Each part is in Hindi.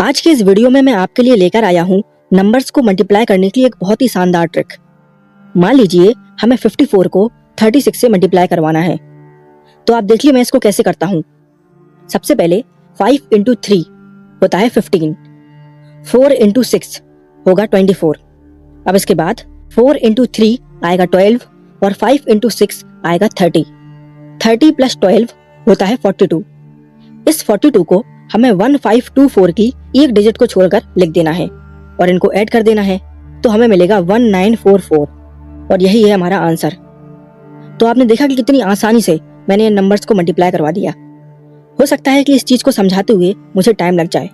आज के इस वीडियो में मैं आपके लिए लेकर आया हूँ नंबर्स को मल्टीप्लाई करने की एक बहुत ही शानदार ट्रिक। मान लीजिए हमें 54 को 36 से मल्टीप्लाई करवाना है, तो आप देखिए मैं इसको कैसे करता हूँ। सबसे पहले 5 × 3 होता है 15, 4 × 6 होगा 24। अब इसके बाद 4 × 3 आएगा 12 और 5 × 6 आएगा 30। 30 + 12 होता है 42। इस 42 को हमें 1524 की एक डिजिट को छोड़कर लिख देना है और इनको ऐड कर देना है, तो हमें मिलेगा 1944 और यही है हमारा आंसर। तो आपने देखा कि कितनी आसानी से मैंने इन नंबर्स को मल्टीप्लाई करवा दिया। हो सकता है कि इस चीज को समझाते हुए मुझे टाइम लग जाए,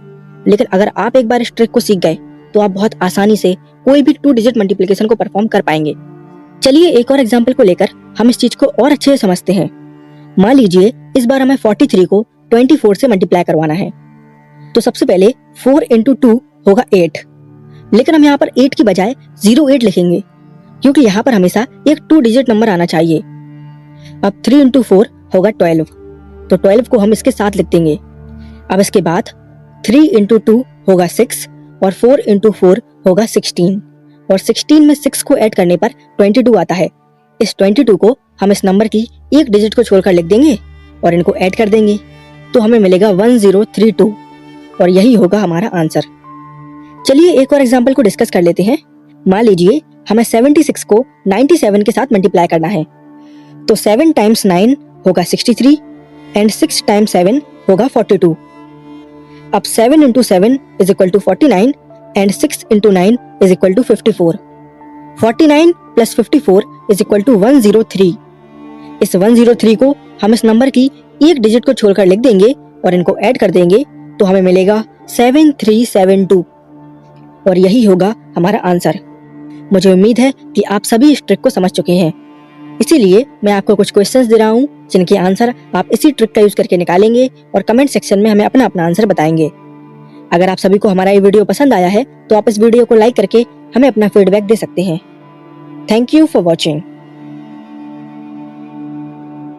लेकिन अगर आप एक बार इस ट्रिक को सीख गए तो आप बहुत आसानी से कोई भी 2 डिजिट मल्टीप्लिकेशन को परफॉर्म कर पाएंगे। चलिए एक और एग्जाम्पल को लेकर हम इस चीज को और अच्छे से समझते हैं। मान लीजिए इस बार हमें 43 को 24 से मल्टीप्लाई करवाना है, तो सबसे पहले 4 × 2 होगा 8, लेकिन हम यहाँ पर 8 की बजाय 08 लिखेंगे क्योंकि यहाँ पर हमेशा एक 2 डिजिट नंबर आना चाहिए। अब 3 × 4 होगा 12, तो 12 को हम इसके साथ लिख देंगे। अब इसके बाद 3 × 2 होगा 6 और 4 × 4 होगा 16 और 16 में 6 को ऐड करने पर 22 आता है। इस 22 को हम इस नंबर की एक डिजिट को छोड़कर लिख देंगे और इनको ऐड कर देंगे, तो हमें मिलेगा 1032 और यही होगा हमारा आंसर। चलिए एक और एग्जांपल को डिस्कस कर लेते हैं। मान लीजिए हमें 76 को 97 के साथ मल्टीप्लाई करना है, तो 7 × 9 होगा 63 एंड 6 × 7 होगा 42। अब 7 × 7 = 49 एंड 6 × 9 = 54। 49 + 54 = 103। इस 103 को हम इस नंबर की एक डिजिट को छोड़कर लिख देंगे और इनको ऐड कर देंगे, तो हमें मिलेगा 7372 और यही होगा हमारा आंसर। मुझे उम्मीद है कि आप सभी इस ट्रिक को समझ चुके हैं, इसीलिए मैं आपको कुछ क्वेश्चंस दे रहा हूँ जिनके आंसर आप इसी ट्रिक का यूज करके निकालेंगे और कमेंट सेक्शन में हमें अपना अपना आंसर बताएंगे। अगर आप सभी को हमारा ये वीडियो पसंद आया है तो आप इस वीडियो को लाइक करके हमें अपना फीडबैक दे सकते हैं। Thank you for watching.